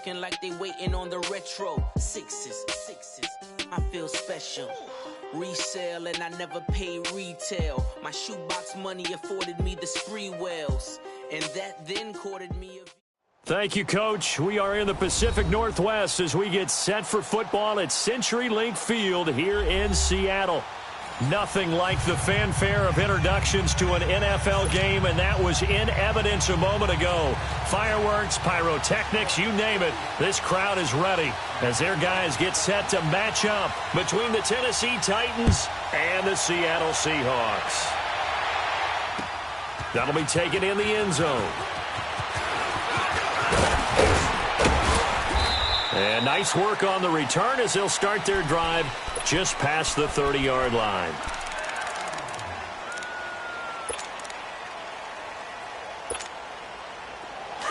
looking like they waiting on the retro. Sixes, I feel special. Resale and I never paid retail. My shoebox money afforded me the spree wells, and that then courted me a... Thank you, Coach. We are in the Pacific Northwest as we get set for football at CenturyLink Field here in Seattle. Nothing like the fanfare of introductions to an NFL game, and that was in evidence a moment ago. Fireworks, pyrotechnics, you name it. This crowd is ready as their guys get set to match up between the Tennessee Titans and the Seattle Seahawks. That'll be taken in the end zone. And nice work on the return as they'll start their drive just past the 30-yard line.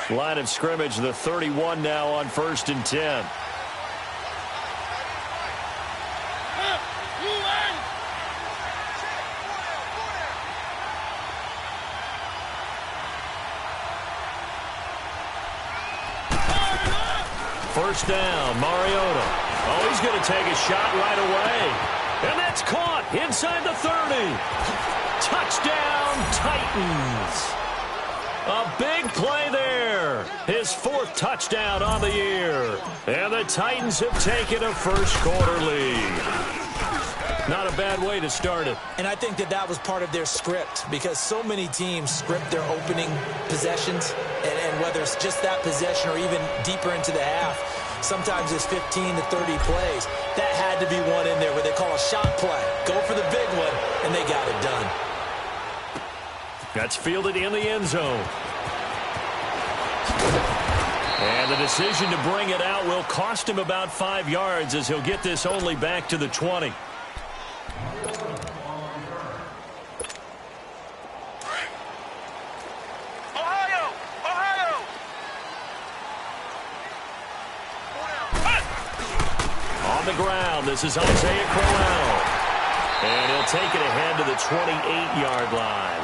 Line of scrimmage, the 31 now on 1st and 10. First down, Mariota. Oh, he's going to take a shot right away. And that's caught inside the 30. Touchdown, Titans. A big play there. His 4th touchdown on the year. And the Titans have taken a first-quarter lead. Not a bad way to start it. And I think that was part of their script, because so many teams script their opening possessions, and whether it's just that possession or even deeper into the half, sometimes it's 15 to 30 plays. That had to be one in there where they call a shot play. Go for the big one, and they got it done. That's fielded in the end zone. And the decision to bring it out will cost him about 5 yards as he'll get this only back to the 20. On the ground, this is Isaiah Crowell. And he'll take it ahead to the 28-yard line.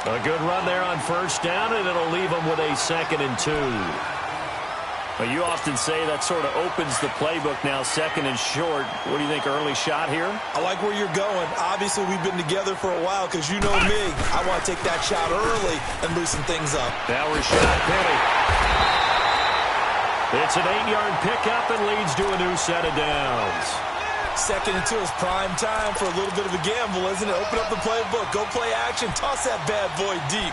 A good run there on first down, and it'll leave him with a 2nd and 2. Well, you often say that sort of opens the playbook now, 2nd and short. What do you think, early shot here? I like where you're going. Obviously, we've been together for a while because you know me. I want to take that shot early and loosen things up. Now Rashad Penny. It's an 8-yard pickup and leads to a new set of downs. 2nd and 2 is prime time for a little bit of a gamble, isn't it? Open up the playbook, go play action, toss that bad boy deep.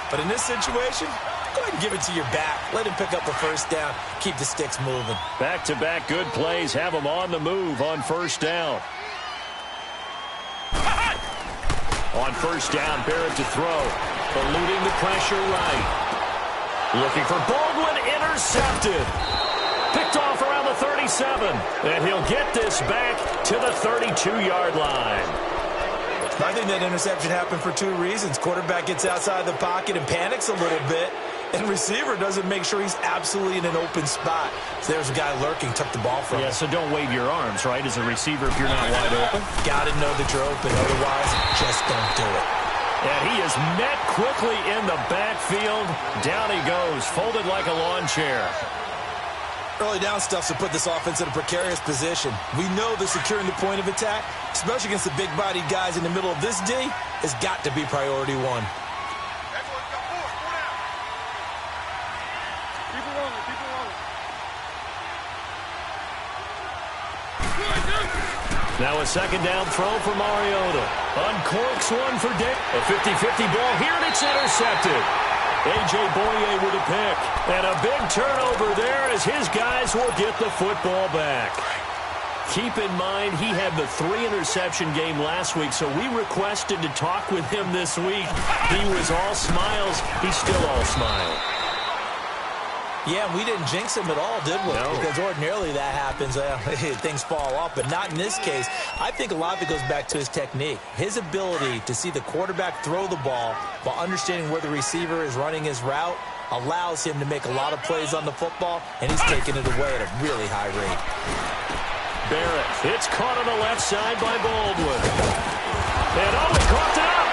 But in this situation, go ahead and give it to your back. Let him pick up a first down. Keep the sticks moving. Back-to-back good plays have him on the move on first down. On first down, Barrett to throw. Eluding the pressure right. Looking for Baldwin, intercepted. Picked off around the 37. And he'll get this back to the 32-yard line. I think that interception happened for 2 reasons. Quarterback gets outside the pocket and panics a little bit, and receiver doesn't make sure he's absolutely in an open spot. So there's a guy lurking, took the ball from him. Yeah, so don't wave your arms, right, as a receiver if you're not wide open. Got to know that you're open, otherwise just don't do it. And he is met quickly in the backfield. Down he goes, folded like a lawn chair. Early down stuff to put this offense in a precarious position. We know that securing the point of attack, especially against the big-bodied guys in the middle of this D, has got to be priority 1. Now a 2nd down throw for Mariota. Uncorks one for Dick. A 50-50 ball here, and it's intercepted. A.J. Boye with a pick. And a big turnover there as his guys will get the football back. Keep in mind, he had the 3-interception game last week, so we requested to talk with him this week. He was all smiles. He's still all smile. Yeah, we didn't jinx him at all, did we? No. Because ordinarily that happens. Things fall off, but not in this case. I think a lot of it goes back to his technique. His ability to see the quarterback throw the ball while understanding where the receiver is running his route allows him to make a lot of plays on the football, and he's taking it away at a really high rate. Barrett, it's caught on the left side by Baldwin. And he caught it up.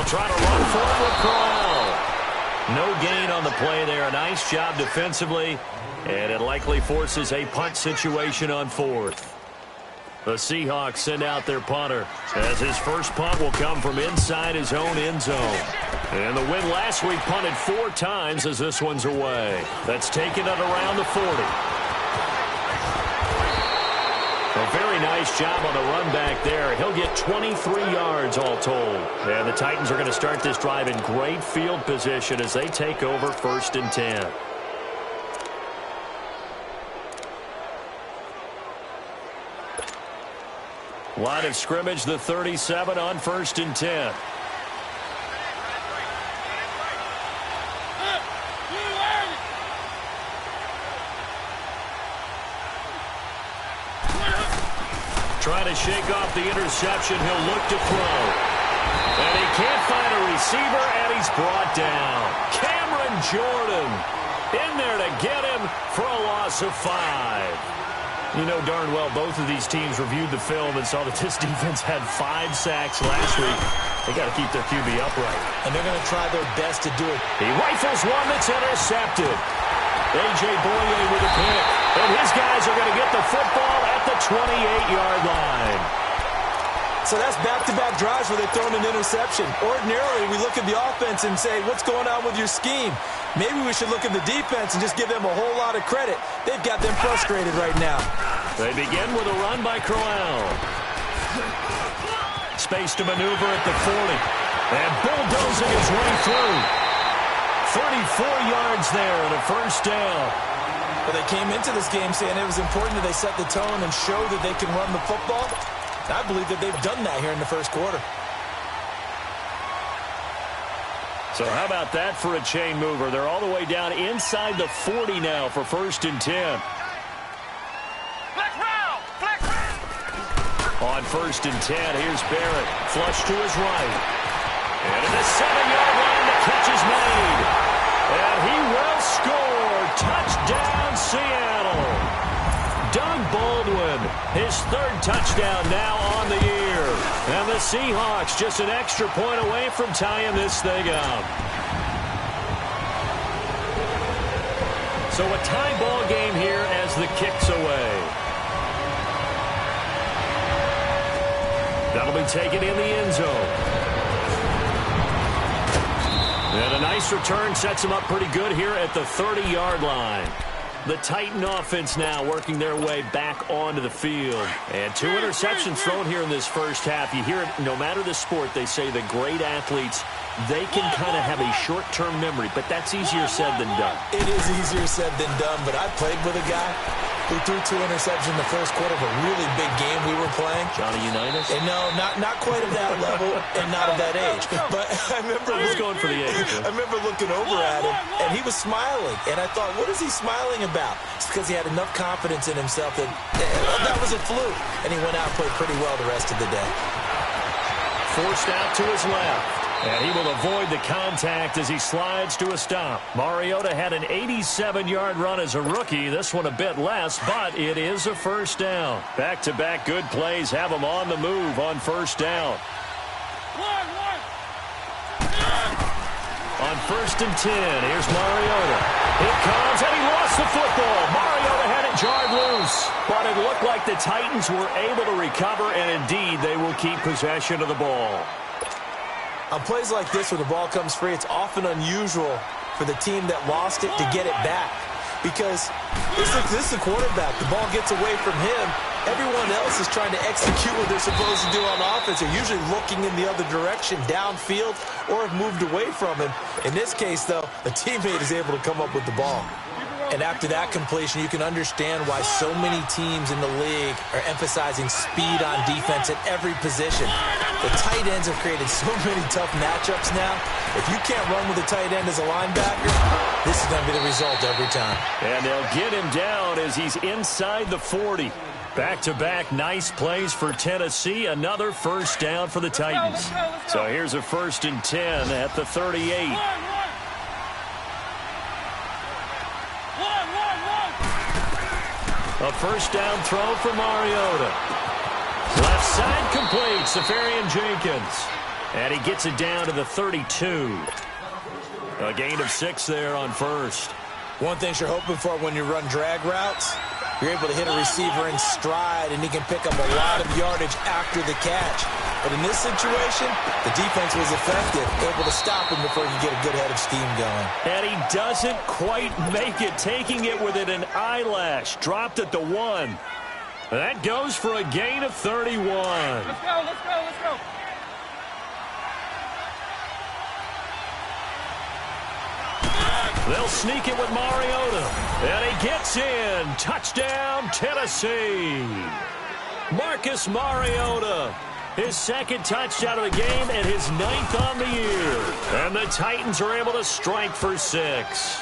They'll try to run for it with Crowell. No gain on the play there. A nice job defensively, and it likely forces a punt situation on fourth. The Seahawks send out their punter, as his first punt will come from inside his own end zone. And the win last week punted 4 times as this one's away. That's taken it around the 40. A very nice job on the run back there. He'll get 23 yards all told. And the Titans are going to start this drive in great field position as they take over 1st and 10. Line of scrimmage, the 37 on 1st and 10. Trying to shake off the interception. He'll look to throw. And he can't find a receiver, and he's brought down. Cameron Jordan in there to get him for a loss of 5. You know darn well both of these teams reviewed the film and saw that this defense had 5 sacks last week. They got to keep their QB upright. And they're going to try their best to do it. He rifles one that's intercepted. A.J. Boye with a pick. And his guys are going to get the football at the 28-yard line. So that's back-to-back drives where they've thrown an interception. Ordinarily, we look at the offense and say, what's going on with your scheme? Maybe we should look at the defense and just give them a whole lot of credit. They've got them frustrated right now. They begin with a run by Crowell. Space to maneuver at the 40. And bulldozing his way through. 34 yards there and a first down. Well, they came into this game saying it was important that they set the tone and show that they can run the football. I believe that they've done that here in the first quarter. So how about that for a chain mover? They're all the way down inside the 40 now for 1st and 10. On 1st and 10, here's Barrett. Flush to his right. And at the 7-yard line, the catch is made. And he will score. Touchdown, Seattle. Doug Baldwin, his 3rd touchdown now on the year. And the Seahawks just an extra point away from tying this thing up. So a tie ball game here as the kick's away. That'll be taken in the end zone. And a nice return sets him up pretty good here at the 30-yard line. The Titan offense now working their way back onto the field. And 2 interceptions thrown here in this first half. You hear it, no matter the sport, they say the great athletes, they can kind of have a short-term memory, but that's easier said than done. It is easier said than done, but I played with a guy who threw 2 interceptions in the first quarter of a really big game we were playing. Johnny Unitas? And no, not quite at that level and not at that age. But I remember going for the age. I remember looking over at him, and he was smiling. And I thought, what is he smiling about? It's because he had enough confidence in himself that that was a fluke. And he went out and played pretty well the rest of the day. Forced out to his left. And he will avoid the contact as he slides to a stop. Mariota had an 87-yard run as a rookie. This one a bit less, but it is a first down. Back-to-back good plays have him on the move on first down. On 1st and 10, here's Mariota. Here comes, and he lost the football. Mariota had it jarred loose, but it looked like the Titans were able to recover, and indeed they will keep possession of the ball. On plays like this where the ball comes free, it's often unusual for the team that lost it to get it back. Because this is the quarterback. The ball gets away from him. Everyone else is trying to execute what they're supposed to do on offense. They're usually looking in the other direction, downfield, or have moved away from him. In this case, though, a teammate is able to come up with the ball. And after that completion, you can understand why so many teams in the league are emphasizing speed on defense at every position. The tight ends have created so many tough matchups now. If you can't run with a tight end as a linebacker, this is going to be the result every time. And they'll get him down as he's inside the 40. Back-to-back nice plays for Tennessee. Another first down for the Titans. So here's a 1st and 10 at the 38. A first down throw for Mariota. Left side complete. Safarian Jenkins. And he gets it down to the 32. A gain of 6 there on first. One thing you're hoping for when you run drag routes, you're able to hit a receiver in stride, and he can pick up a lot of yardage after the catch. But in this situation, the defense was effective, able to stop him before he could get a good head of steam going. And he doesn't quite make it, taking it within an eyelash. Dropped at the 1. That goes for a gain of 31. Let's go, let's go, let's go. They'll sneak it with Mariota. And he gets in. Touchdown, Tennessee. Marcus Mariota. His second touchdown of the game and his 9th on the year. And the Titans are able to strike for 6.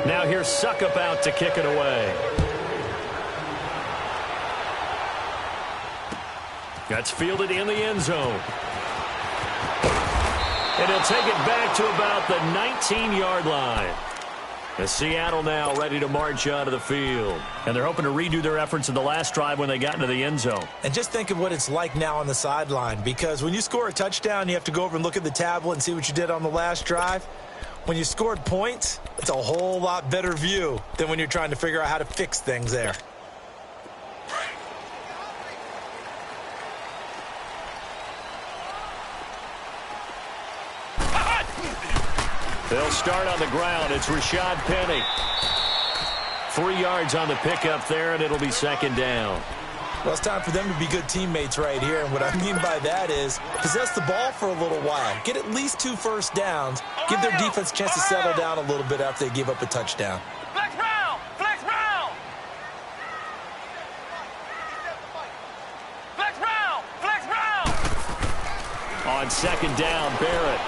Now here's Suckup out to kick it away. That's fielded in the end zone. And he'll take it back to about the 19-yard line. As Seattle now ready to march out of the field. And they're hoping to redo their efforts in the last drive when they got into the end zone. And just think of what it's like now on the sideline, because when you score a touchdown, you have to go over and look at the tablet and see what you did on the last drive. When you scored points, it's a whole lot better view than when you're trying to figure out how to fix things there. They'll start on the ground. It's Rashad Penny. 3 yards on the pickup there, and it'll be second down. Well, it's time for them to be good teammates right here. And what I mean by that is possess the ball for a little while. Get at least 2 first downs. Give their defense a chance to settle down a little bit after they give up a touchdown. Flex round! Flex round! Flex round! Flex round! On second down, Barrett.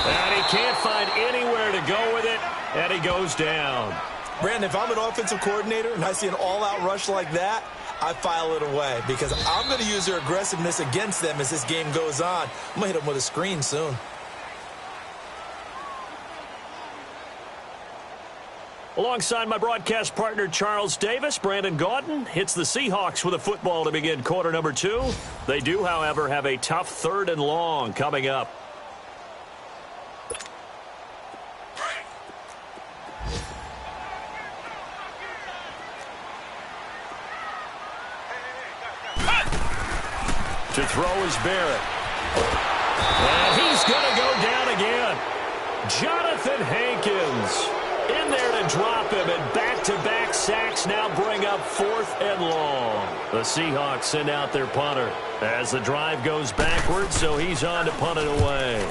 And he can't find anywhere to go with it, and he goes down. Brandon, if I'm an offensive coordinator and I see an all-out rush like that, I file it away because I'm going to use their aggressiveness against them as this game goes on. I'm going to hit them with a screen soon. Alongside my broadcast partner, Charles Davis, Brandon Gaudin hits the Seahawks with a football to begin quarter number 2. They do, however, have a tough 3rd and long coming up. To throw is Barrett. And he's going to go down again. Jonathan Hankins in there to drop him, and back-to-back sacks now bring up 4th and long. The Seahawks send out their punter as the drive goes backwards, so he's on to punt it away.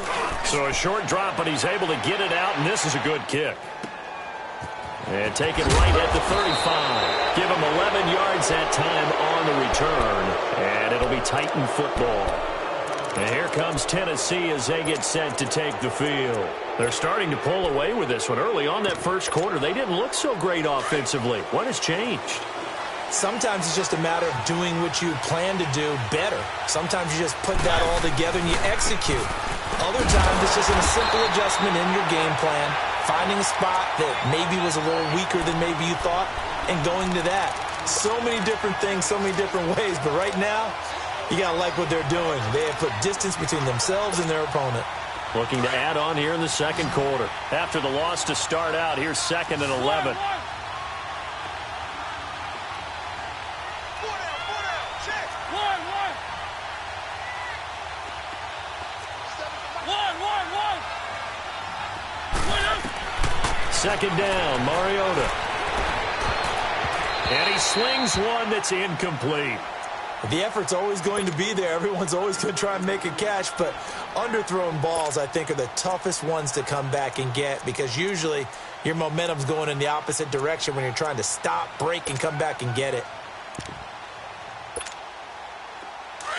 So a short drop, but he's able to get it out, and this is a good kick. And take it right at the 35. Give him 11 yards that time on the return. And it'll be Titan football. And here comes Tennessee as they get set to take the field. They're starting to pull away with this one. Early on that first quarter, they didn't look so great offensively. What has changed? Sometimes it's just a matter of doing what you plan to do better. Sometimes you just put that all together and you execute. Other times it's just a simple adjustment in your game plan. Finding a spot that maybe was a little weaker than maybe you thought, and going to that. So many different things, so many different ways, but right now, you got to like what they're doing. They have put distance between themselves and their opponent. Looking to add on here in the second quarter. After the loss to start out, here's 2nd and 11. Second down, Mariota. And he slings one that's incomplete. The effort's always going to be there. Everyone's always going to try and make a catch, but underthrown balls, I think, are the toughest ones to come back and get because usually your momentum's going in the opposite direction when you're trying to stop, break, and come back and get it.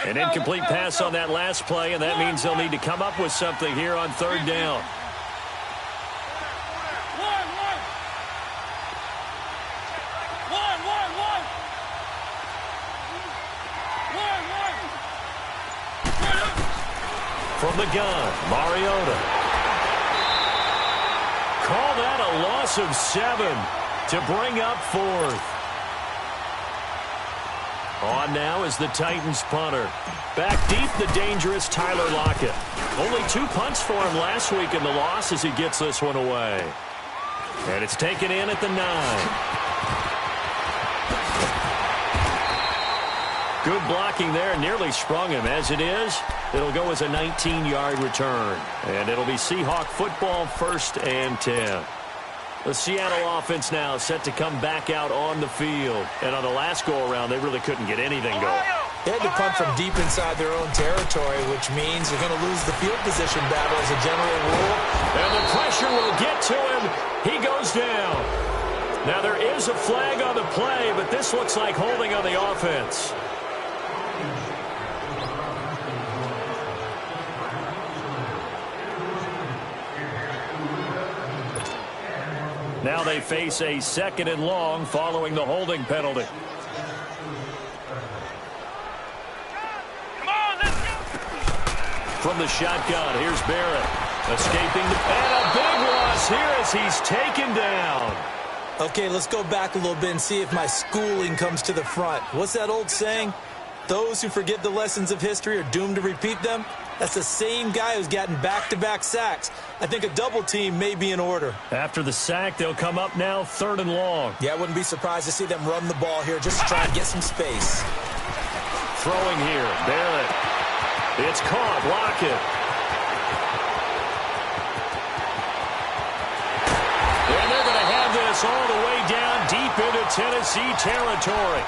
An incomplete pass on that last play, and that means they'll need to come up with something here on 3rd down. From the gun, Mariota. Call that a loss of 7 to bring up 4th. On now is the Titans punter. Back deep, the dangerous Tyler Lockett. Only 2 punts for him last week in the loss as he gets this one away. And it's taken in at the 9. Good blocking there, nearly sprung him. As it is, it'll go as a 19-yard return. And it'll be Seahawk football, 1st and 10. The Seattle offense now set to come back out on the field. And on the last go-around, they really couldn't get anything going. They had to punt from deep inside their own territory, which means they're going to lose the field position battle as a general rule. And the pressure will get to him. He goes down. Now, there is a flag on the play, but this looks like holding on the offense. Now they face a 2nd and long following the holding penalty. Come on, let's go. From the shotgun, here's Barrett. Escaping, and a big loss here as he's taken down. Okay, let's go back a little bit and see if my schooling comes to the front. What's that old saying? Those who forget the lessons of history are doomed to repeat them. That's the same guy who's gotten back-to-back sacks. I think a double team may be in order. After the sack, they'll come up now 3rd and long. Yeah, I wouldn't be surprised to see them run the ball here just to try and get some space. Throwing here, Barrett. It's caught, Lockett. And they're going to have this all the way down deep into Tennessee territory.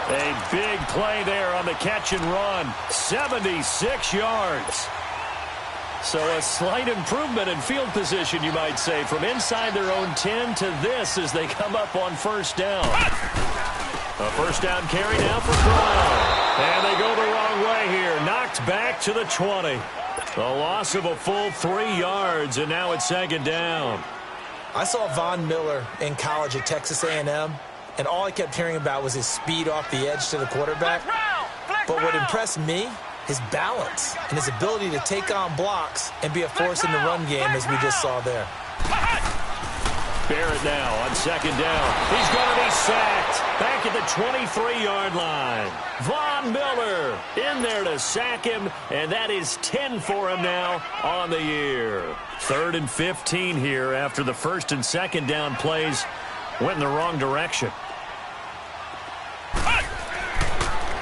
A big play there on the catch and run. 76 yards. So a slight improvement in field position, you might say, from inside their own 10 to this as they come up on 1st down. A 1st down carry now for Brown. And they go the wrong way here. Knocked back to the 20. A loss of a full 3 yards, and now it's 2nd down. I saw Von Miller in college at Texas A&M. And all I kept hearing about was his speed off the edge to the quarterback. But what impressed me, his balance and his ability to take on blocks and be a force in the run game, as we just saw there. Barrett now on 2nd down. He's going to be sacked back at the 23-yard line. Von Miller in there to sack him, and that is 10 for him now on the year. 3rd and 15 here after the 1st and 2nd down plays went in the wrong direction.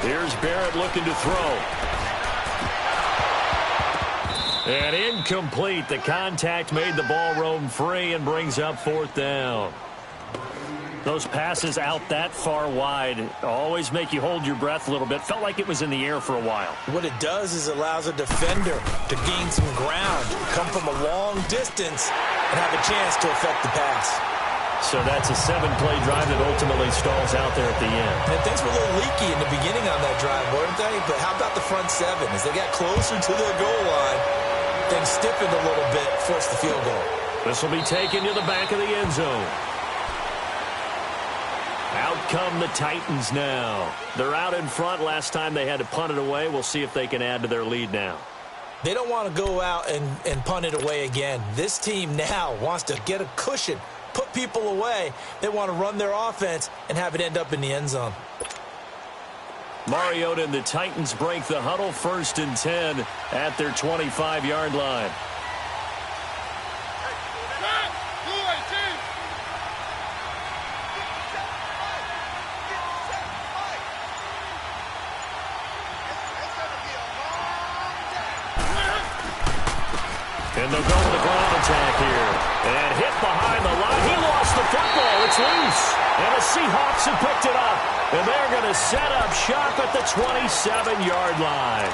Here's Barrett looking to throw. And incomplete. The contact made the ball roam free and brings up 4th down. Those passes out that far wide always make you hold your breath a little bit. Felt like it was in the air for a while. What it does is allows a defender to gain some ground, come from a long distance, and have a chance to affect the pass. So that's a 7-play drive that ultimately stalls out there at the end. And things were a little leaky in the beginning on that drive, weren't they? But how about the front 7? As they got closer to their goal line, things stiffened a little bit, forced the field goal. This will be taken to the back of the end zone. Out come the Titans now. They're out in front. Last time they had to punt it away. We'll see if they can add to their lead now. They don't want to go out and punt it away again. This team now wants to get a cushion, put people away. They want to run their offense and have it end up in the end zone. Mariota and the Titans break the huddle, 1st and 10 at their 25-yard line. And they'll go with the ground attack here. And hit behind the line. He lost the football. It's loose. And the Seahawks have picked it up. And they're going to set up shop at the 27-yard line.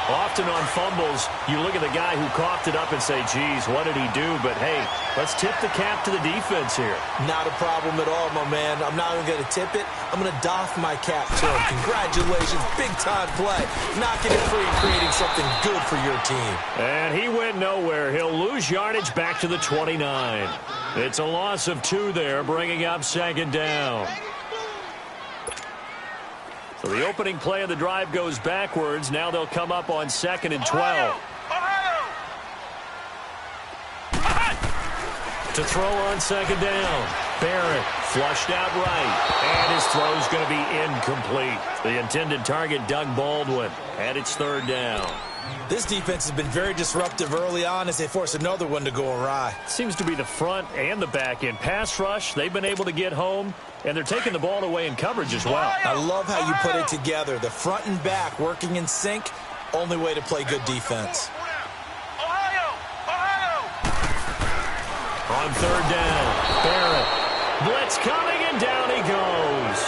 Often on fumbles, you look at the guy who coughed it up and say, geez, what did he do? But, hey, let's tip the cap to the defense here. Not a problem at all, my man. I'm not even going to tip it. I'm going to doff my cap to him. Congratulations. Big-time play. Knocking it free and creating something good for your team. And he went nowhere. He'll lose yardage back to the 29. It's a loss of 2 there, bringing up 2nd down. So the opening play of the drive goes backwards. Now they'll come up on 2nd and 12. To throw on 2nd down. Barrett flushed out right. And his throw's going to be incomplete. The intended target, Doug Baldwin. And it's 3rd down. This defense has been very disruptive early on as they force another one to go awry. Seems to be the front and the back end. Pass rush, they've been able to get home, and they're taking the ball away in coverage as well. I love how you put it together. The front and back working in sync, only way to play good defense. On 3rd down, Barrett. Blitz coming, and down he goes.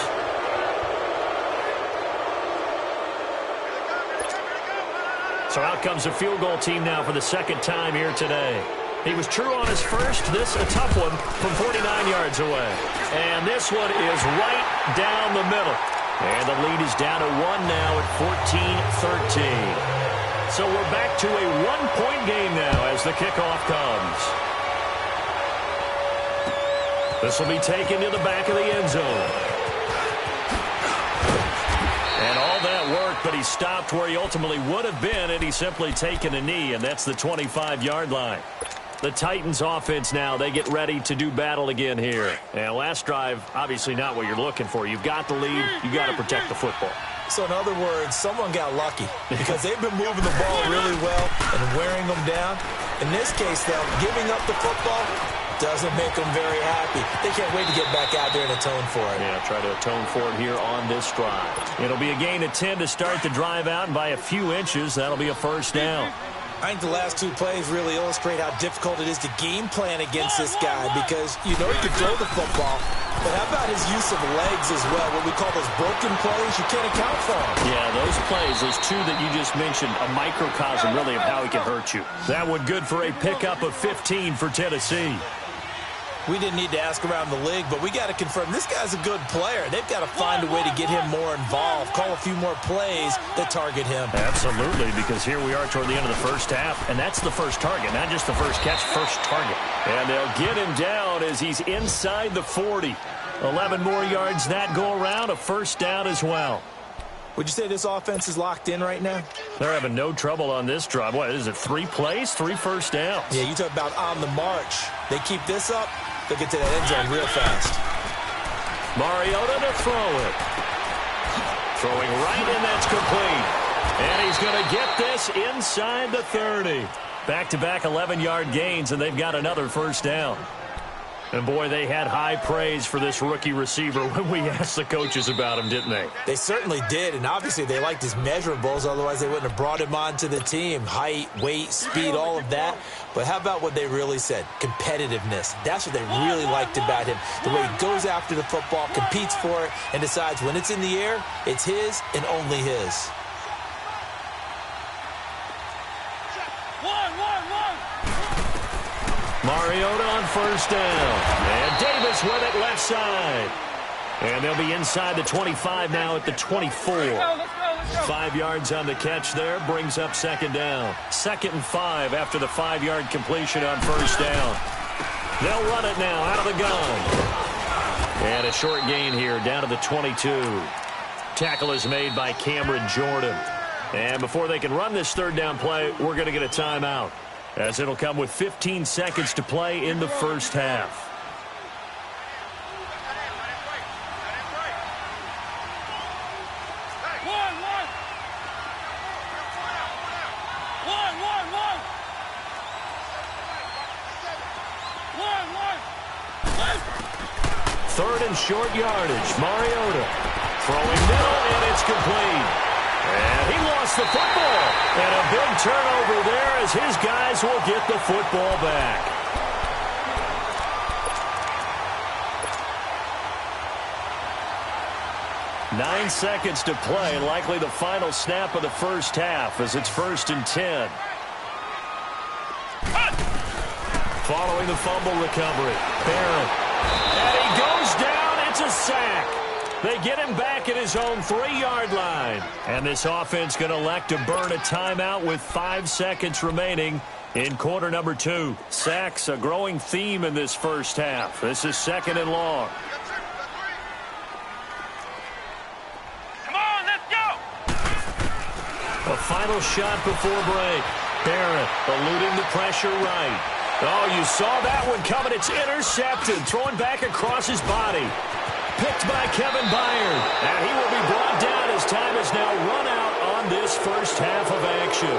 So out comes the field goal team now for the 2nd time here today. He was true on his first. This a tough one from 49 yards away. And this one is right down the middle. And the lead is down to 1 now at 14-13. So we're back to a 1-point game now as the kickoff comes. This will be taken to the back of the end zone. And all that work, but he stopped where he ultimately would have been, and he's simply taken a knee, and that's the 25-yard line. The Titans offense now, they get ready to do battle again here. And last drive, obviously not what you're looking for. You've got the lead. You've got to protect the football. So in other words, someone got lucky because they've been moving the ball really well and wearing them down. In this case, though, giving up the football doesn't make them very happy. They can't wait to get back out there and atone for it. Yeah, try to atone for it here on this drive. It'll be a gain of 10 to start the drive out, and by a few inches, that'll be a 1st down. I think the last 2 plays really illustrate how difficult it is to game plan against this guy because you know he can throw the football, but how about his use of legs as well? What we call those broken plays, you can't account for them. Yeah, those plays, those 2 that you just mentioned, a microcosm really of how he can hurt you. That one good for a pickup of 15 for Tennessee. We didn't need to ask around the league, but we got to confirm this guy's a good player. They've got to find a way to get him more involved, call a few more plays that target him. Absolutely, because here we are toward the end of the first half, and that's the first target, not just the first catch, first target. And they'll get him down as he's inside the 40. 11 more yards that go around, a 1st down as well. Would you say this offense is locked in right now? They're having no trouble on this drive. What is it, 3 plays, 3 first downs? Yeah, you talk about on the march. They keep this up, they'll get to that end zone real fast. Mariota to throw it. Throwing right, and that's complete. And he's going to get this inside the 30. Back-to-back 11-yard gains, and they've got another 1st down. And, boy, they had high praise for this rookie receiver when we asked the coaches about him, didn't they? They certainly did, and obviously they liked his measurables. Otherwise, they wouldn't have brought him onto the team. Height, weight, speed, all of that. But how about what they really said? Competitiveness. That's what they really liked about him. The way he goes after the football, competes for it, and decides when it's in the air, it's his and only his. Mariota on 1st down. And Davis with it left side. And they'll be inside the 25 now at the 24. 5 yards on the catch there. Brings up 2nd down. 2nd and 5 after the 5-yard completion on 1st down. They'll run it now out of the gun. And a short gain here down to the 22. Tackle is made by Cameron Jordan. And before they can run this 3rd down play, we're going to get a timeout, as it'll come with 15 seconds to play in the first half. Third and short yardage. Mariota throwing middle, and it's complete. And he lost the football. And a big turnover there as his guys will get the football back. Nine seconds to play, likely the final snap of the first half as it's 1st and 10. Following the fumble recovery, Barrett. And he goes down. It's a sack. They get him back at his own 3-yard line. And this offense going to elect to burn a timeout with 5 seconds remaining in quarter number 2. Sacks, a growing theme in this first half. This is 2nd and long. Come on now. final shot before break. Barrett eluding the pressure right. Oh, you saw that one coming. It's intercepted. Throwing back across his body. Picked by Kevin Byard. And he will be brought down as time has now run out on this first half of action.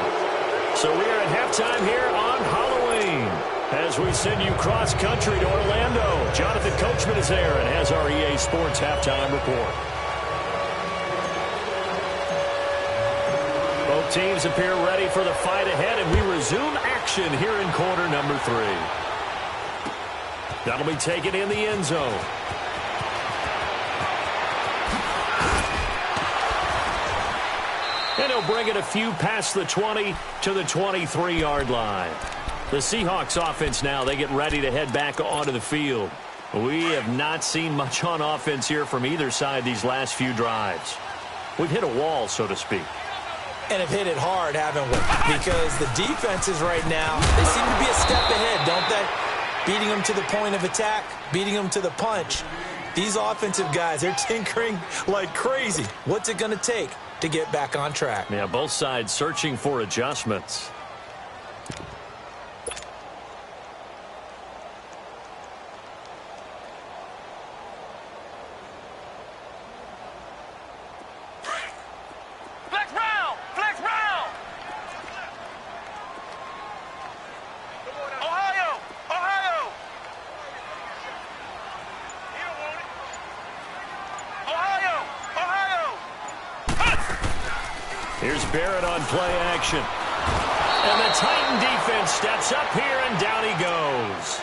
So we are at halftime here on Halloween as we send you cross-country to Orlando. Jonathan Coachman is there and has our EA Sports halftime report. Both teams appear ready for the fight ahead, and we resume action here in quarter number 3. That'll be taken in the end zone. And he'll bring it a few past the 20 to the 23-yard line. The Seahawks offense now, they get ready to head back onto the field. We have not seen much on offense here from either side these last few drives. We've hit a wall, so to speak. And have hit it hard, haven't we? Because the defenses right now, they seem to be a step ahead, don't they? Beating them to the point of attack, beating them to the punch. These offensive guys, they're tinkering like crazy. What's it going to take to get back on track? Yeah, both sides searching for adjustments. Flex round! Flex round! Ohio! Ohio! Ohio! Ohio! Here's Barrett on play action. And the Titan defense steps up here, and down he goes.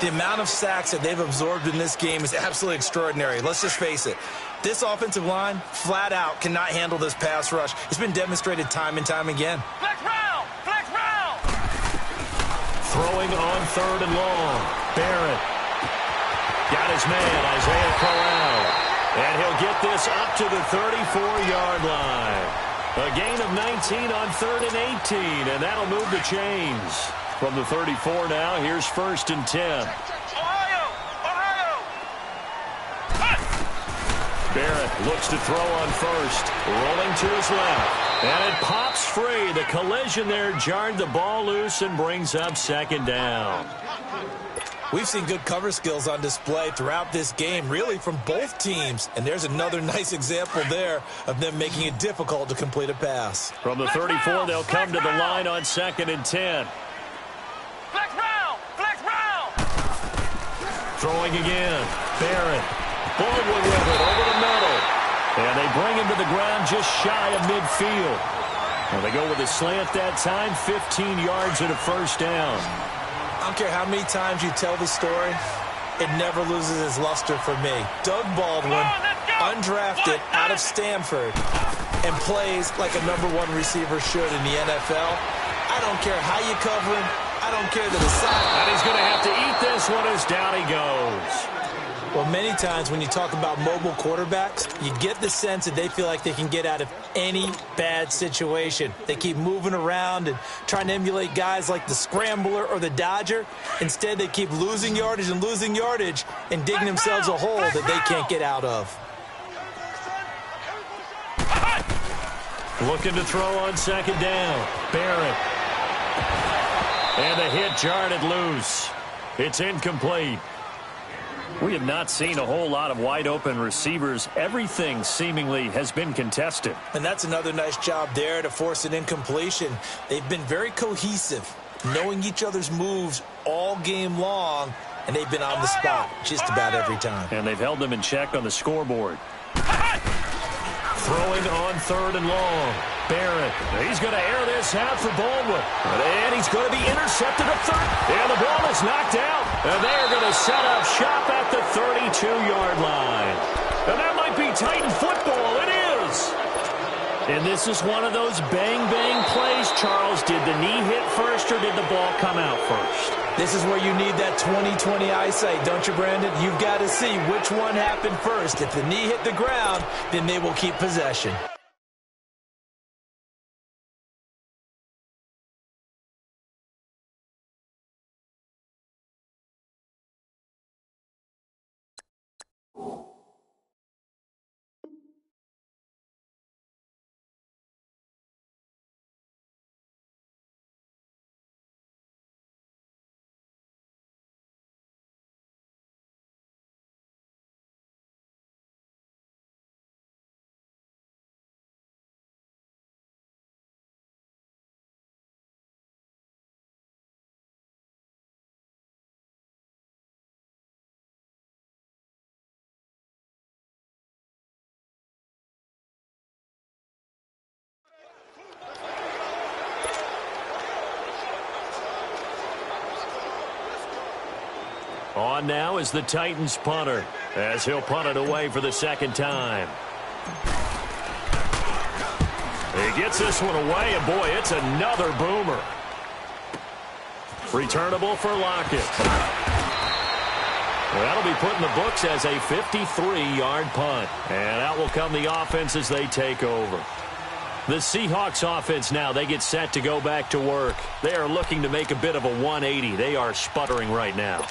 The amount of sacks that they've absorbed in this game is absolutely extraordinary. Let's just face it. This offensive line, flat out, cannot handle this pass rush. It's been demonstrated time and time again. Flex round! Flex round! Throwing on 3rd and long. Barrett got his man, Isaiah Corral. And he'll get this up to the 34-yard line. A gain of 19 on 3rd and 18, and that'll move the chains. From the 34 now, here's 1st and 10. Ohio! Ohio! Barrett looks to throw on 1st, rolling to his left. And it pops free. The collision there jarred the ball loose and brings up 2nd down. We've seen good cover skills on display throughout this game, really from both teams. And there's another nice example there of them making it difficult to complete a pass. From the 34, they'll come to the line on 2nd and 10. Flex round! Flex round! Throwing again. Barrett. Baldwin with it over the middle. And they bring him to the ground just shy of midfield. And they go with a slant that time, 15 yards and a 1st down. I don't care how many times you tell the story, it never loses its luster for me. Doug Baldwin, undrafted out of Stanford, and plays like a #1 receiver should in the NFL. I don't care how you cover him. I don't care that it's side. And he's going to have to eat this one as down he goes. Well, many times when you talk about mobile quarterbacks, you get the sense that they feel like they can get out of any bad situation. They keep moving around and trying to emulate guys like the Scrambler or the Dodger. Instead, they keep losing yardage and digging themselves a hole that they can't get out of. Looking to throw on 2nd down. Barrett. And the hit jarred it loose. It's incomplete. We have not seen a whole lot of wide-open receivers. Everything seemingly has been contested. And that's another nice job there to force an incompletion. They've been very cohesive, knowing each other's moves all game long, and they've been on the spot just about every time. And they've held them in check on the scoreboard. Throwing on 3rd and long. Barrett. He's going to air this out for Baldwin. And he's going to be intercepted at 3rd. And the ball is knocked out. And they are going to set up shop at the 32-yard line. And that might be Titan football. It is. And this is one of those bang-bang plays, Charles. Did the knee hit first or did the ball come out first? This is where you need that 20/20 eyesight, don't you, Brandon? You've got to see which one happened first. If the knee hit the ground, then they will keep possession. On now is the Titans punter, as he'll punt it away for the second time. He gets this one away, and boy, it's another boomer. Returnable for Lockett. Well, that'll be put in the books as a 53-yard punt. And out will come the offense as they take over. The Seahawks offense now, they get set to go back to work. They are looking to make a bit of a 180. They are sputtering right now.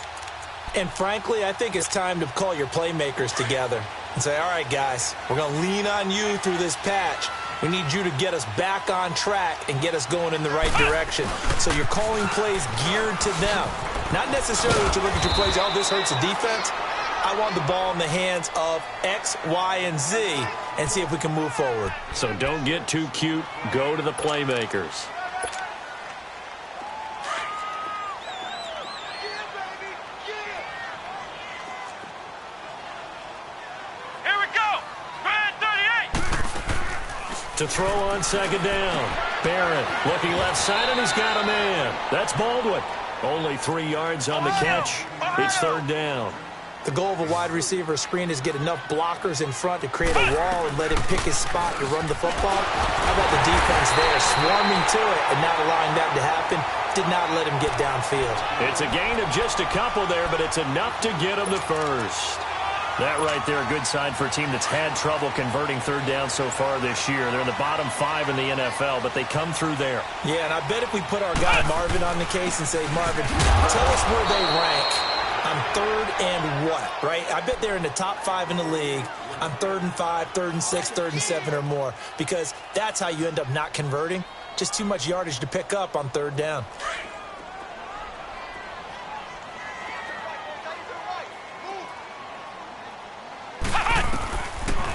And frankly, I think it's time to call your playmakers together and say, all right, guys, we're going to lean on you through this patch. We need you to get us back on track and get us going in the right direction. So you're calling plays geared to them. Not necessarily to look at your plays, oh, this hurts the defense. I want the ball in the hands of X, Y, and Z and see if we can move forward. So don't get too cute. Go to the playmakers. Here we go. Spread 38. To throw on second down. Barrett looking left side, and he's got a man. That's Baldwin. Only 3 yards on the catch. It's third down. The goal of a wide receiver screen is get enough blockers in front to create a wall and let him pick his spot to run the football. How about the defense there, swarming to it and not allowing that to happen? Did not let him get downfield. It's a gain of just a couple there, but it's enough to get him the first. That right there, a good sign for a team that's had trouble converting third down so far this year. They're in the bottom 5 in the NFL, but they come through there. Yeah, and I bet if we put our guy Marvin on the case and say, Marvin, tell us where they rank on third and what, right? I bet they're in the top 5 in the league on 3rd and 5, 3rd and 6, 3rd and 7 or more, because that's how you end up not converting. Just too much yardage to pick up on third down.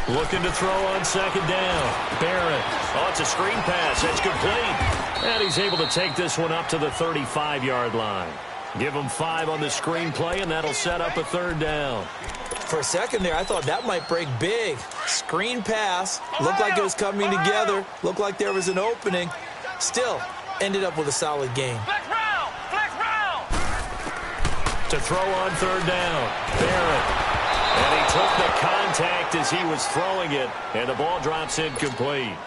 Looking to throw on second down. Barrett. Oh, it's a screen pass. That's complete. And he's able to take this one up to the 35-yard line. Give him 5 on the screen play, and that'll set up a third down. For a second there, I thought that might break big. Screen pass. Looked like it was coming together. Looked like there was an opening. Still, ended up with a solid game. Flex round. Flex round. To throw on third down. Barrett. And he took the contact as he was throwing it, and the ball drops incomplete.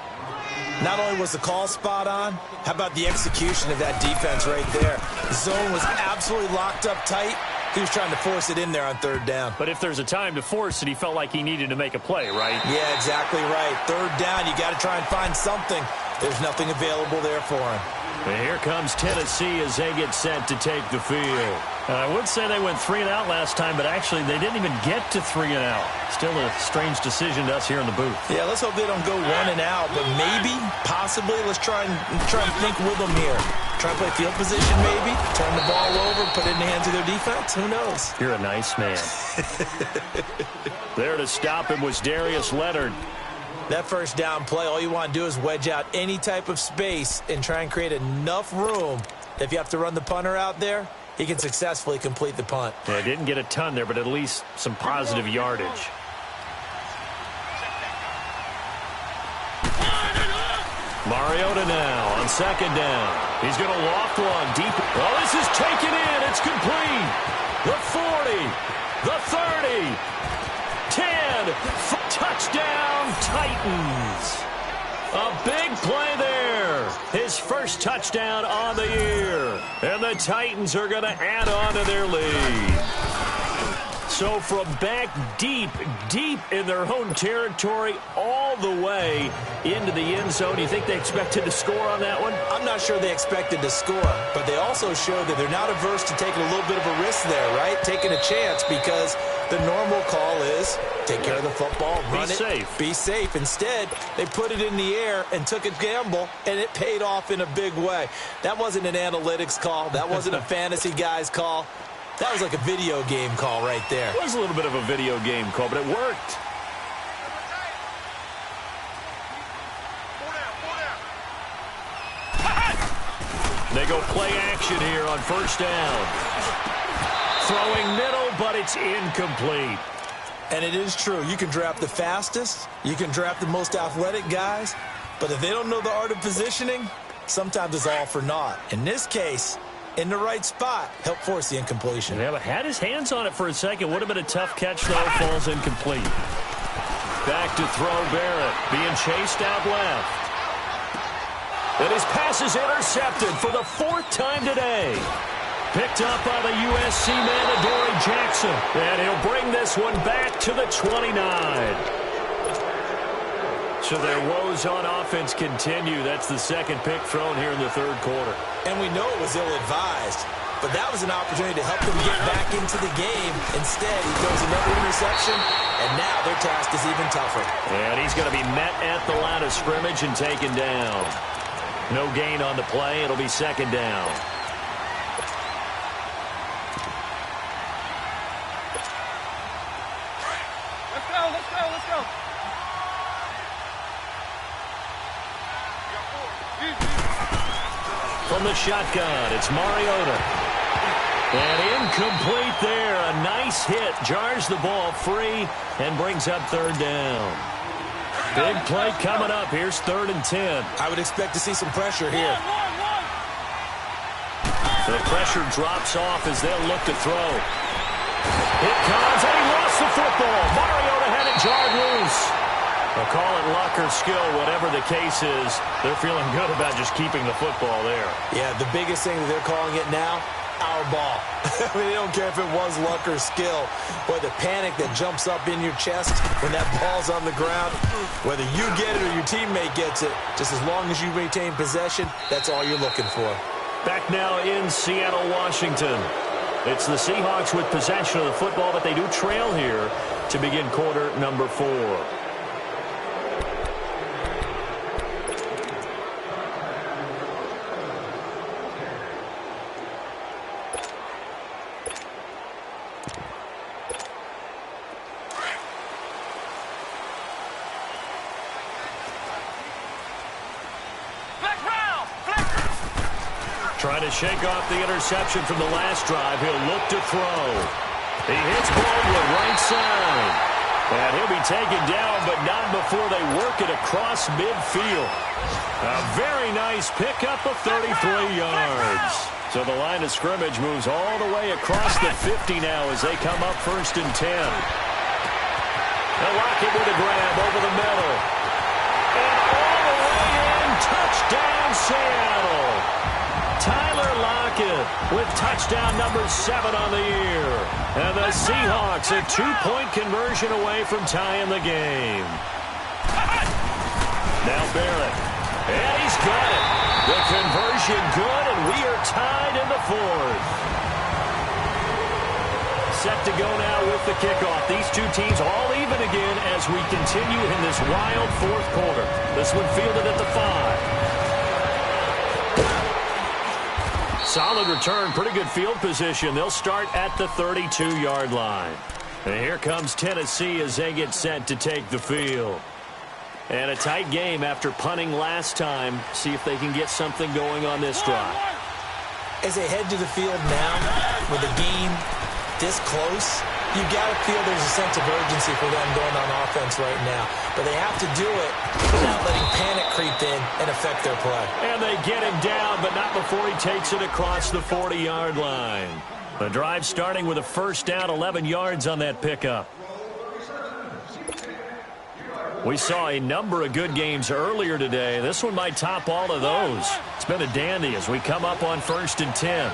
Not only was the call spot on, how about the execution of that defense right there? The zone was absolutely locked up tight. He was trying to force it in there on third down. But if there's a time to force it, he felt like he needed to make a play, right? Yeah, exactly right. Third down, you got to try and find something. There's nothing available there for him. And here comes Tennessee as they get set to take the field. I would say they went 3 and out last time, but actually they didn't even get to 3 and out. Still a strange decision to us here in the booth. Yeah, let's hope they don't go 1 and out, but maybe, possibly, let's try and think with them here. Try and play field position maybe, turn the ball over, put it in the hands of their defense. Who knows? You're a nice man. There to stop him was Darius Leonard. That first down play, all you want to do is wedge out any type of space and try and create enough room. If you have to run the punter out there, he can successfully complete the punt. Yeah, didn't get a ton there, but at least some positive yardage. Mariota now on second down. He's going to loft one deep. Oh, this is taken in. It's complete. The 40, the 30, 10, touchdown Titans. A big play there. His first touchdown on the year. And the Titans are going to add on to their lead. So from back deep in their own territory all the way into the end zone, you think they expected to score on that one? I'm not sure they expected to score, but they also showed that they're not averse to taking a little bit of a risk there, right? Taking a chance, because the normal call is take care of the football, run it, be safe. Instead, they put it in the air and took a gamble, and it paid off in a big way. That wasn't an analytics call. That wasn't a fantasy guy's call. That was like a video game call right there. It was a little bit of a video game call, but it worked. They go play action here on first down. Throwing middle, but it's incomplete. And it is true. You can draft the fastest. You can draft the most athletic guys. But if they don't know the art of positioning, sometimes it's all for naught. In this case, in the right spot, helped force the incompletion. Yeah, but had his hands on it for a second. Would have been a tough catch, though. Falls incomplete. Back to throw Barrett, being chased out left. And his pass is intercepted for the 4th time today. Picked up by the USC man, Adoree Jackson. And he'll bring this one back to the 29. So their woes on offense continue. That's the second pick thrown here in the 3rd quarter. And we know it was ill-advised, but that was an opportunity to help them get back into the game. Instead, he throws another interception, and now their task is even tougher. And he's going to be met at the line of scrimmage and taken down. No gain on the play. It'll be 2nd down. Let's go. From the shotgun, it's Mariota. And incomplete there. A nice hit. Jars the ball free and brings up 3rd down. Big play coming up. Here's 3rd and 10. I would expect to see some pressure here. The pressure drops off as they'll look to throw. It comes, and he lost the football. Mariota had it jarred loose. They'll call it luck or skill, whatever the case is. They're feeling good about just keeping the football there. Yeah, the biggest thing that they're calling it now, our ball. I mean, they don't care if it was luck or skill. But the panic that jumps up in your chest when that ball's on the ground, whether you get it or your teammate gets it, just as long as you maintain possession, that's all you're looking for. Back now in Seattle, Washington. It's the Seahawks with possession of the football, but they do trail here to begin quarter number 4. Trying to shake off the interception from the last drive. He'll look to throw. He hits Baldwin right side. And he'll be taken down, but not before they work it across midfield. A very nice pickup of 33 yards. So the line of scrimmage moves all the way across the 50 now as they come up 1st and 10. They'll lock it with a grab over the middle. And all the way in, touchdown Seattle. Tyler Lockett with touchdown number 7 on the year. And the Seahawks a 2-point conversion away from tying the game. Now Barrett. And he's got it. The conversion good, and we are tied in the 4th. Set to go now with the kickoff. These two teams all even again as we continue in this wild 4th quarter. This one fielded at the 5. Solid return, pretty good field position. They'll start at the 32-yard line. And here comes Tennessee as they get set to take the field. And a tight game after punting last time. See if they can get something going on this drive. As they head to the field now, with the game this close, you got to feel there's a sense of urgency for them going on offense right now. But they have to do it without letting panic creep in and affect their play. And they get him down, but not before he takes it across the 40-yard line. The drive starting with a 1st down, 11 yards on that pickup. We saw a number of good games earlier today. This one might top all of those. It's been a dandy as we come up on 1st and 10.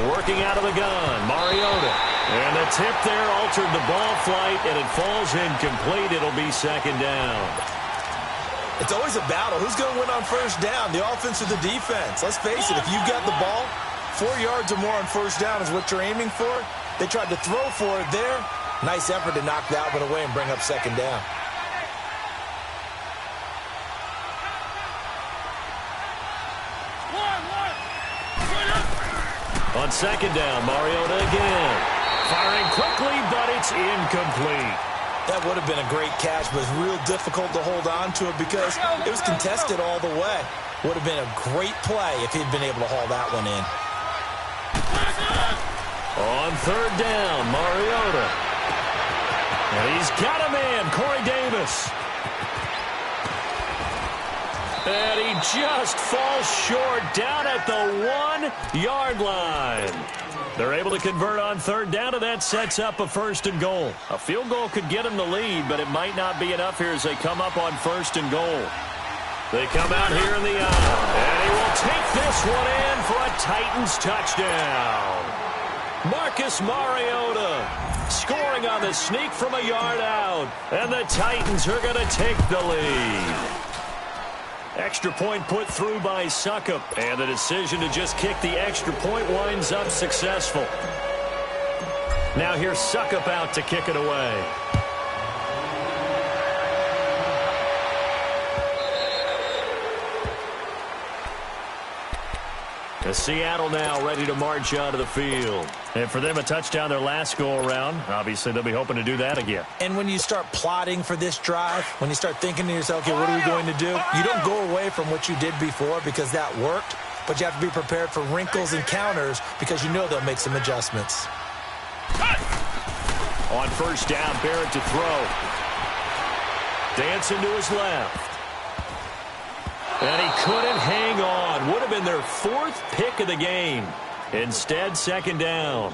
Working out of the gun, Mariota. And the tip there altered the ball flight, and it falls incomplete. It'll be 2nd down. It's always a battle. Who's going to win on 1st down, the offense or the defense? Let's face it, if you've got the ball, 4 yards or more on 1st down is what you're aiming for. They tried to throw for it there. Nice effort to knock that one away and bring up 2nd down. On 2nd down, Mariota again. Firing quickly, but it's incomplete. That would have been a great catch, but it's real difficult to hold on to it because it was contested all the way. Would have been a great play if he'd been able to haul that one in. On 3rd down, Mariota. And he's got a man, Corey Davis. And he just falls short down at the 1-yard line. They're able to convert on third down, and that sets up a 1st and goal. A field goal could get them the lead, but it might not be enough here as they come up on 1st and goal. They come out here in the aisle, and he will take this one in for a Titans touchdown. Marcus Mariota scoring on the sneak from a yard out, and the Titans are going to take the lead. Extra point put through by Suckup, and the decision to just kick the extra point winds up successful. Now here's Suckup out to kick it away. Seattle now ready to march onto the field. And for them, a touchdown their last go-around. Obviously, they'll be hoping to do that again. And when you start plotting for this drive, when you start thinking to yourself, okay, what are we going to do? You don't go away from what you did before because that worked, but you have to be prepared for wrinkles and counters because you know they'll make some adjustments. On 1st down, Barrett to throw. Dancing to his left. And he couldn't hang on. Would have been their 4th pick of the game. Instead, 2nd down.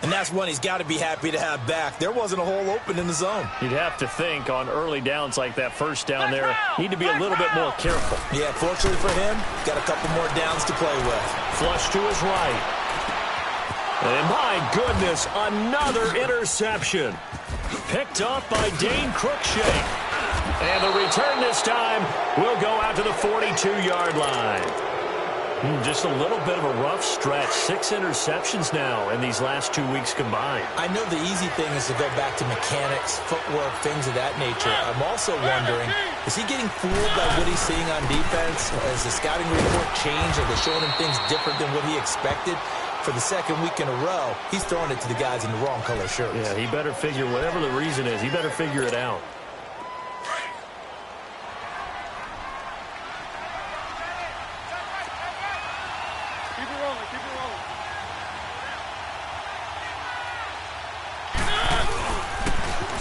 And that's one he's got to be happy to have back. There wasn't a hole open in the zone. You'd have to think on early downs like that 1st down there, need to be a little bit more careful. Yeah, fortunately for him, got a couple more downs to play with. Flush to his right. And my goodness, another interception. Picked off by Dane Cruikshank. And the return this time will go out to the 42-yard line. Just a little bit of a rough stretch. 6 interceptions now in these last 2 weeks combined. I know the easy thing is to go back to mechanics, footwork, things of that nature. I'm also wondering, is he getting fooled by what he's seeing on defense? Has the scouting report changed? Are they showing him things different than what he expected? For the 2nd week in a row, he's throwing it to the guys in the wrong color shirts. Yeah, he better figure, whatever the reason is, he better figure it out.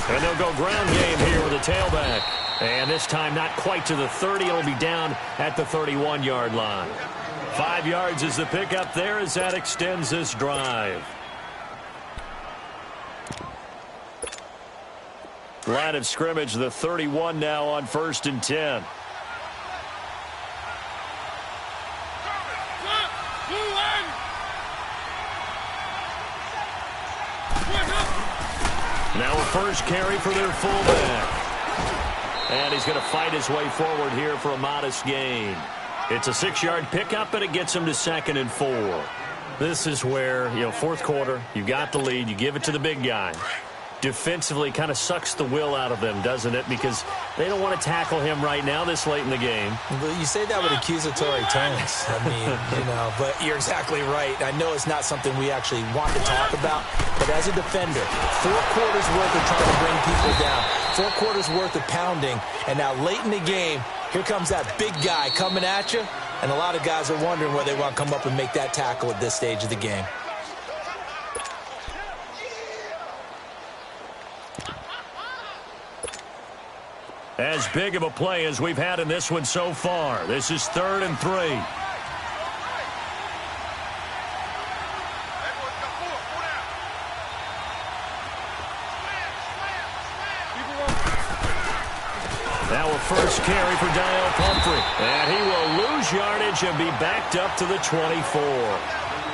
And they'll go ground game here with a tailback. And this time not quite to the 30. It'll be down at the 31-yard line. 5 yards is the pickup there as that extends this drive. Line of scrimmage, the 31 now on 1st and 10. Now a first carry for their fullback. And he's going to fight his way forward here for a modest gain. It's a 6-yard pickup, and it gets him to 2nd and 4. This is where, 4th quarter, you got the lead, you give it to the big guy. Defensively kind of sucks the will out of them, doesn't it? Because they don't want to tackle him right now this late in the game. Well, you say that with accusatory tones. I mean, but you're exactly right. I know it's not something we actually want to talk about, but as a defender, 4 quarters worth of trying to bring people down, 4 quarters worth of pounding, and now late in the game, here comes that big guy coming at you, and a lot of guys are wondering whether they want to come up and make that tackle at this stage of the game. As big of a play as we've had in this one so far. This is 3rd and 3. Now a first carry for Daniel Pumphrey. And he will lose yardage and be backed up to the 24.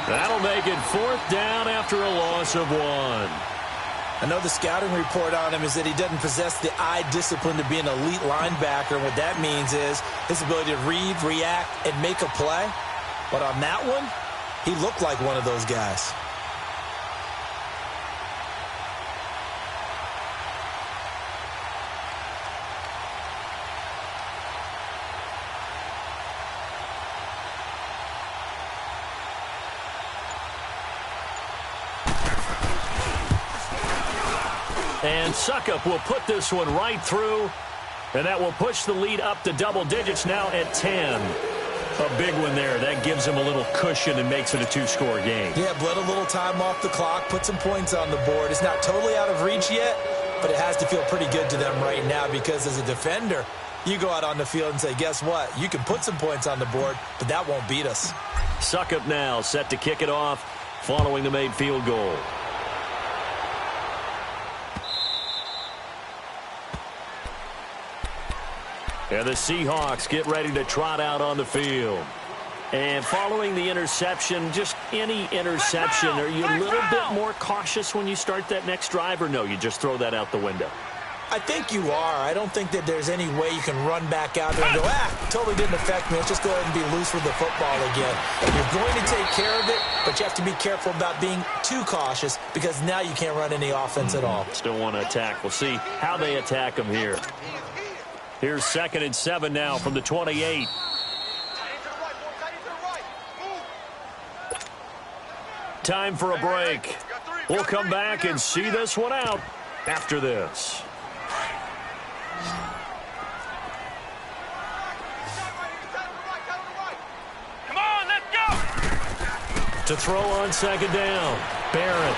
That'll make it 4th down after a loss of 1. I know the scouting report on him is that he doesn't possess the eye discipline to be an elite linebacker. What that means is his ability to read, react, and make a play. But on that one, he looked like one of those guys. And Suckup will put this one right through, and that will push the lead up to double digits now at 10. A big one there. That gives them a little cushion and makes it a 2-score game. Yeah, bled a little time off the clock, put some points on the board. It's not totally out of reach yet, but it has to feel pretty good to them right now because as a defender, You go out on the field and say, guess what? You can put some points on the board, but that won't beat us. Suckup now set to kick it off following the made field goal. And the Seahawks get ready to trot out on the field. And following the interception, just any interception, are you a little bit more cautious when you start that next drive, or no, you just throw that out the window? I think you are. I don't think that there's any way you can run back out there and go, totally didn't affect me. Let's just go ahead and be loose with the football again. You're going to take care of it, but you have to be careful about being too cautious because now you can't run any offense at all. Still want to attack. We'll see how they attack them here. Here's 2nd and 7 now from the 28. Time for a break. We'll come back and see this one out after this. Come on, let's go! To throw on 2nd down. Barrett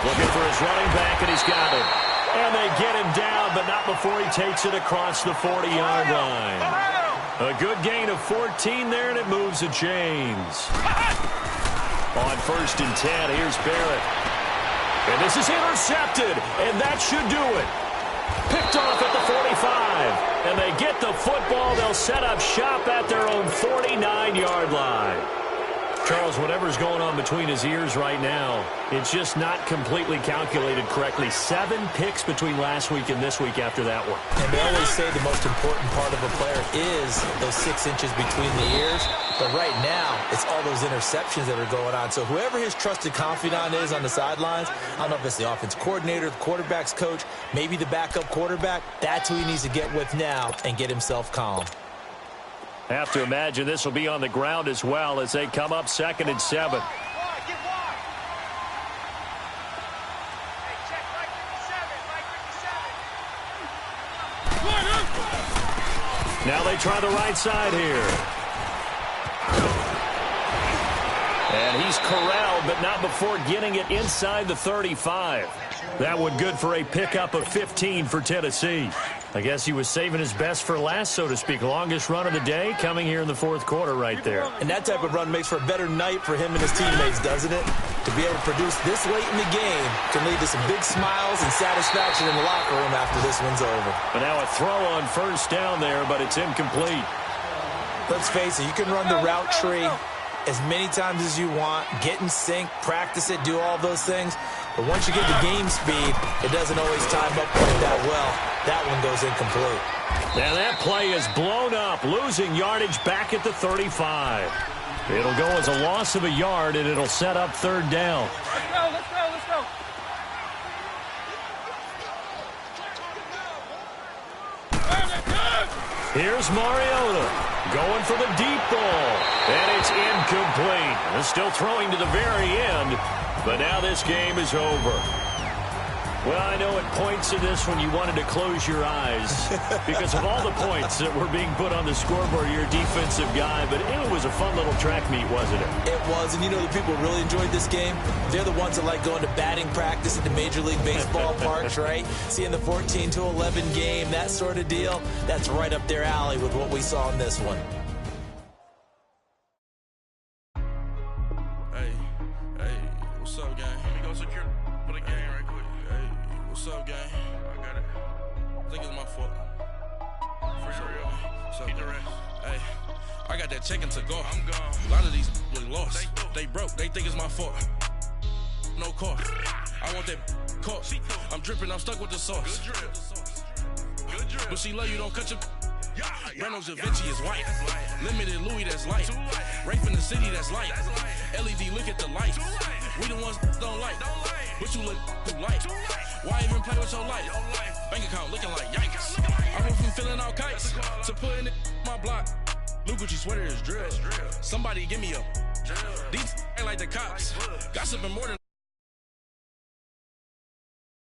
looking for his running back, and he's got it. And they get him down, but not before he takes it across the 40-yard line. A good gain of 14 there, and it moves the chains. On 1st and 10, here's Barrett. And this is intercepted, and that should do it. Picked off at the 45. And they get the football. They'll set up shop at their own 49-yard line. Charles, whatever's going on between his ears right now, it's just not completely calculated correctly. 7 picks between last week and this week after that one. And they always say the most important part of a player is those 6 inches between the ears. But right now, it's all those interceptions that are going on. So whoever his trusted confidant is on the sidelines, I don't know if it's the offense coordinator, the quarterback's coach, maybe the backup quarterback, that's who he needs to get with now and get himself calm. Have to imagine this will be on the ground as well as they come up 2nd and 7. Now they try the right side here. And he's corralled, but not before getting it inside the 35. That one good for a pickup of 15 for Tennessee. I guess he was saving his best for last, so to speak. Longest run of the day coming here in the 4th quarter right there. And that type of run makes for a better night for him and his teammates, doesn't it? To be able to produce this late in the game can lead to some big smiles and satisfaction in the locker room after this one's over. But now a throw on 1st down there, but it's incomplete. Let's face it, you can run the route tree as many times as you want, get in sync, practice it, do all those things. But once you get the game speed, it doesn't always time up quite that well. That one goes incomplete. Now that play is blown up, losing yardage back at the 35. It'll go as a loss of a yard, and it'll set up 3rd down. Let's go, let's go, let's go. Here's Mariota going for the deep ball, and it's incomplete. They're still throwing to the very end, but now this game is over. Well, I know at points in this one you wanted to close your eyes because of all the points that were being put on the scoreboard. You're a defensive guy, but it was a fun little track meet, wasn't it? It was, and you know the people really enjoyed this game? They're the ones that like going to batting practice at the Major League Baseball parks, right? Seeing the 14-11 game, that sort of deal, that's right up their alley with what we saw in this one. Hey, what's up, gang? Let me go secure for the game right quick. Hey, what's up, gang? I got it. I think it's my fault. For real. What's up, man? Hey, I got that chicken to go. I'm gone. A lot of these look lost. They broke. They think it's my fault. No car. I want that caught. I'm dripping. I'm stuck with the sauce. Good drip. But she love you. Don't cut your... Reynolds Da Vinci is white. Limited Louis, that's light. Rape in the city, that's light. LED, look at the light. We the ones don't like. But you look too light. Why even play with your life? Bank account looking like yikes. I went from filling out kites to putting it in my block. New Gucci sweater is drill. Somebody give me a... These ain't like the cops. Gossiping more than...